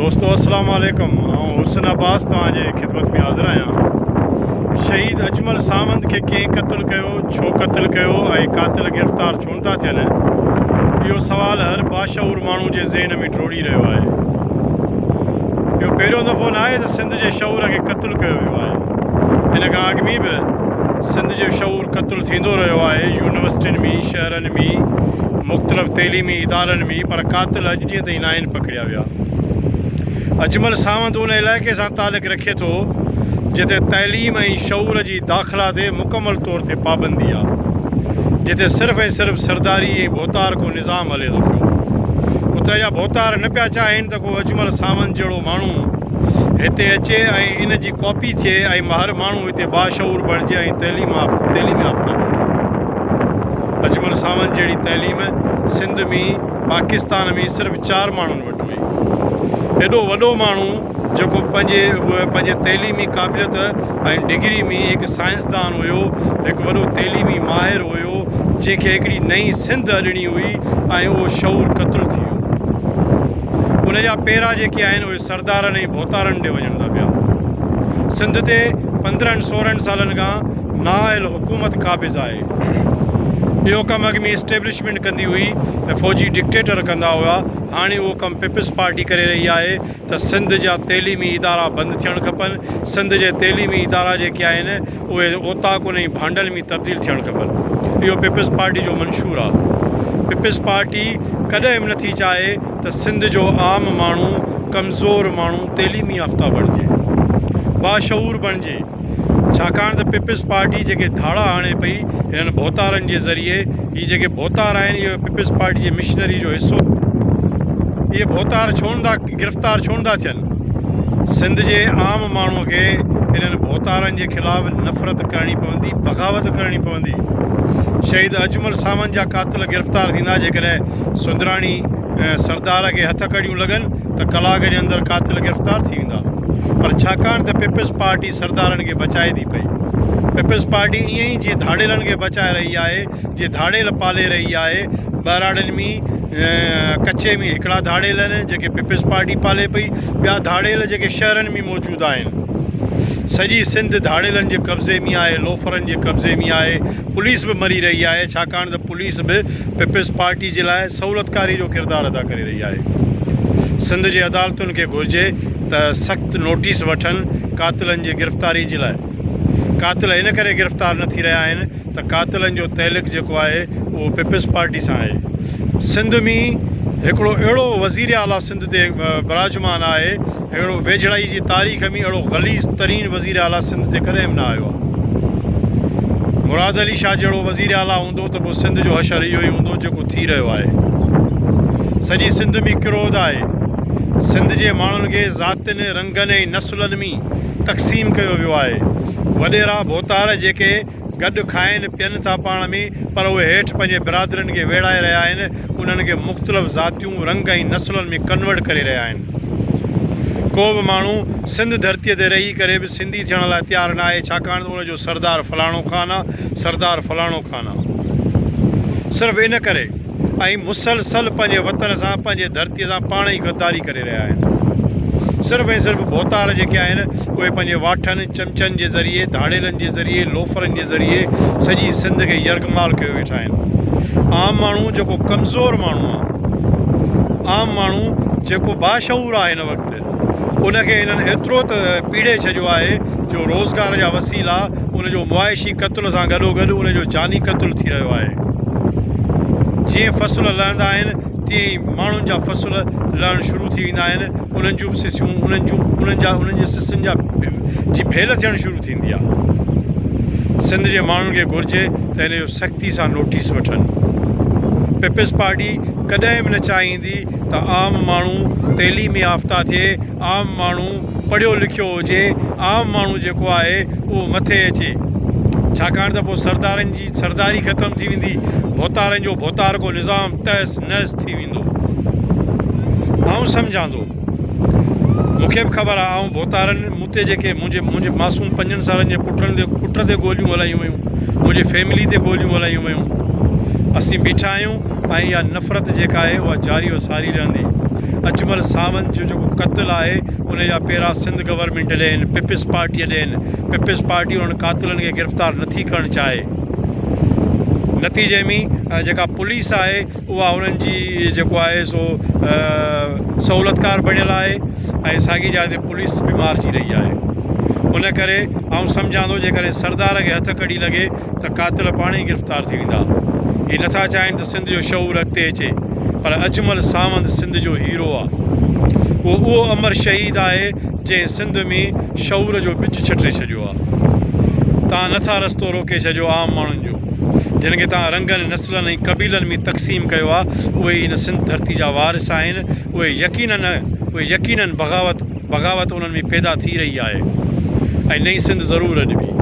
दोस्तों अस्सलाम वालेकुम। हुसन अब्बास तव्हांजे खिदमत में हाज़िर आहियां। शहीद अजमल सावंत के कंहिं क़त्ल कयो, छो क़त्ल कयो ऐं कातिल गिरफ़्तार छो था थियनि, इहो सवाल हर बाशऊर माण्हू जे ज़हन में टोड़ी रहियो आहे। इहो पहिरियों दफ़ो न आहे त सिंध जे शऊर खे क़त्ल कयो वियो आहे। हिन खां अॻु में बि सिंध जो शऊर क़त्ल थींदो रहियो आहे, यूनिवर्सिटियुनि में, शहरनि में, मुख़्तलिफ़ तइलीमी इदारनि में, पर कातिल अॼु ॾींहं ताईं न आहिनि पकड़िया विया। अजमल सावंत उन इलाइक़े सां तालुक़ु रखे थो जिते तइलीम ऐं शऊर जी दाख़िला ते मुकमल तौर ते पाबंदी आहे, जिते सिर्फ़ु ऐं सिर्फ़ु सरदारी ऐं भोतार को निज़ाम हले थो पियो। उते जा भोतार न पिया चाहीनि त को अजमल सावंत जहिड़ो माण्हू हिते अचे ऐं इन जी कॉपी थिए ऐं हर माण्हू हिते बाशऊर बणिजे ऐं तइलीम याफ़्ता बणे। अजमल सावंत जहिड़ी तइलीम सिंध में, पाकिस्तान में सिर्फ़ु 4 माण्हुनि वटि हुई। एॾो वॾो माण्हू जेको पंहिंजे तइलीमी क़ाबिलियत ऐं डिग्री में हिकु साइंसदान हुयो, हिकु वॾो तइलीमी माहिर हुयो, जंहिंखे हिकिड़ी नई सिंध अॾणी हुई ऐं उहो शऊर क़त्ल थी वियो। उन जा पेरा जेके आहिनि उहे सरदारनि ऐं भोतारनि ॾे वञनि था पिया। सिंध ते 15-16 सालनि खां नाअहल हुकूमत क़ाबिज़ आहे। इहो कमु अॻु में इस्टेब्लिशमेंट कंदी हुई ऐं फ़ौजी डिक्टेटर कंदा हुआ। हाणे उहो कमु पीपल्स पार्टी करे रही आहे त सिंध जा तइलीमी इदारा बंदि थियणु खपनि। सिंध जे तइलीमी इदारा जेके आहिनि उहे ओताकुनि ऐं भांडल में तब्दील थियणु खपनि। इहो पीपल्स पार्टी जो मंशूर आहे। पीपल्स पार्टी कॾहिं बि नथी चाहे त सिंध जो आम माण्हू, कमज़ोर माण्हू तइलीमी याफ़्ता बणिजे, बाशऊर बणिजे। छाकाणि त पीपल्स पार्टी जेके धाड़ा आणे पई हिननि भोतारनि जे ज़रिए, इहे जेके भोतार आहिनि इहो पीपल्स पार्टी जे मिशनरी जो हिसो। इहे भोतार गिरफ़्तार छो था थियनि? सिंध जे आम माण्हूअ खे हिननि भोतारनि जे ख़िलाफ़ु नफ़रत करणी पवंदी, बग़ावत करणी पवंदी। शहीद अजमल सावंत जा कातिल गिरफ़्तार थींदा जेकॾहिं सुंदराणी सरदार खे हथ कड़ियूं लॻनि त कलाक जे अंदरि कातिल गिरफ़्तार थी वेंदा। पर छाकाणि त पीपल्स पार्टी सरदारनि खे बचाए थी पई, पीपल्स पार्टी ईअं ई जीअं धाड़ेलनि खे बचाए रही आहे, जीअं धाड़ेल पाले रही आहे। बहिराड़नि में कच्चे में हिकिड़ा धाड़ेल आहिनि जेके पीपल्स पार्टी पाले पई, ॿिया धाड़ेल जेके शहरनि में मौजूदु आहिनि। सॼी सिंध धाड़ेलनि जे कब्ज़े में आहे, लोफरनि जे कब्ज़े में आहे। पुलिस बि मरी रही आहे, छाकाणि त पुलिस बि पीपल्स पार्टी जे लाइ सहूलियतकारी जो किरदारु अदा करे रही आहे। सिंध जे अदालतुनि खे घुरिजे त सख़्तु नोटिस वठनि कातिलनि जे गिरफ़्तारी जे लाइ। कातिल इन करे गिरफ़्तार न थी रहिया आहिनि त कातिलनि जो तइल्लुक़ु जेको आहे उहो पीपल्स पार्टी सां आहे। सिंध में हिकिड़ो अहिड़ो वज़ीर आला सिंध ते विराजमान आहे, अहिड़ो वेझड़ाई जी तारीख़ में अहिड़ो ग़लीज़ तरीन वज़ीर आला सिंध ते कॾहिं बि न आयो आहे। मुराद अली शाह जहिड़ो वज़ीर आला हूंदो त पोइ सिंध जो हशर इहो ई हूंदो जेको थी रहियो आहे। सॼी सिंध में क्रोध आहे। सिंध जे माण्हुनि खे ज़ातियुनि, रंगनि ऐं नसुलनि में तक़सीम कयो वियो आहे। वॾेरा भोतार जेके गॾु खाइनि पीअनि था पाण में, पर उहे हेठि पंहिंजे बिरादरनि खे वेड़ाए रहिया आहिनि, उन्हनि खे मुख़्तलिफ़ ज़ातियूं, रंग ऐं नसुलनि में कन्वर्ट करे रहिया आहिनि। को बि माण्हू सिंध धरतीअ ते रही करे बि सिंधी थियण लाइ तयारु न आहे, छाकाणि त उनजो सरदार फलाणो ख़ान आहे, सरदार फलाणो ख़ान आहे। सिर्फ़ु इन करे ऐं मुसलसल पंहिंजे वतन सां, पंहिंजे धरतीअ सां पाण ई गद्दारी करे रहिया आहिनि। सिर्फ़ु ऐं सिर्फ़ु भोतार जेके आहिनि उहे पंहिंजे वाठनि, चमचनि जे ज़रिए, धाड़ेलनि जे ज़रिए, लोफरनि जे ज़रिए सॼी सिंध खे यरगमाल कयो वेठा आहिनि। आम माण्हू जेको कमज़ोर माण्हू आहे, आम माण्हू जेको बाशऊर आहे हिन वक़्तु, उनखे हिननि एतिरो त पीड़े छॾियो आहे जो रोज़गार जा वसीला उनजो मुआइशी क़त्ल सां गॾोगॾु उनजो जानी क़त्ल थी रहियो आहे। जीअं फ़सुल लहंदा आहिनि तीअं ई माण्हुनि जा फ़सुल लहणु शुरू थी वेंदा आहिनि। उन्हनि जूं सिसियूं, उन्हनि जे सिसनि जी भेल थियणु शुरू थींदी आहे। सिंध जे माण्हुनि खे घुरिजे त हिन जो सख़्ती सां नोटिस वठनि। पीपल्स पार्टी कॾहिं बि न चाहींदी त आम माण्हू तइलीम याफ़्ता थिए, आम माण्हू पढ़ियो लिखियो हुजे, आम माण्हू जेको आहे उहो मथे अचे। छाकाणि त पोइ सरदारनि जी सरदारी ख़तमु थी वेंदी, भोतारनि जो भोतार को निज़ाम तहस नहस थी वेंदो। आउं सम्झां थो, मूंखे बि ख़बर आहे, ऐं भोतारनि मूं ते जेके मुंहिंजे मासूम 5 सालनि जे पुट ते गोलियूं हलायूं वियूं, मुंहिंजी फैमिली ते गोलियूं हलायूं वियूं। असीं बीठा आहियूं ऐं इहा नफ़रत जेका आहे उहा जारी व सारी रहंदी। अजमल सावंत जो जेको क़त्लु आहे उन जा पहिरां सिंध गवर्नमेंट ॾियनि, पीपल्स पार्टीअ ॾियनि, पीपल्स पार्टी उन्हनि कातिलनि खे गिरफ़्तार नथी करणु चाहे। नतीजे में जेका पुलिस आहे उहा उन्हनि जी जेको आहे सो सहूलतकार बणियल आहे ऐं साॻी जाइ ते पुलिस बि मारिजी रही आहे। उन करे आउं सम्झां थो जेकॾहिं सरदार खे हथ कड़ी लॻे त कातिल पाण ई गिरफ़्तार थी वेंदा। इहे नथा चाहिनि त सिंध जो शऊर अॻिते अचे, पर अजमल सावंत सिंध जो हीरो आहे। उहो अमर शहीद आहे जंहिं सिंध में शऊर जो बिज छटे छॾियो आहे। तव्हां नथा रस्तो रोके छॾियो आम माण्हुनि जो, जिन खे तव्हां रंगनि नस्लनि ऐं क़बीलनि में तक़सीम कयो आहे, उहे हिन सिंध धरती जा वारिस आहिनि। उहे यकीनन बग़ावत उन्हनि में पैदा थी रही आहे ऐं नई सिंध ज़रूरु अॼु बि।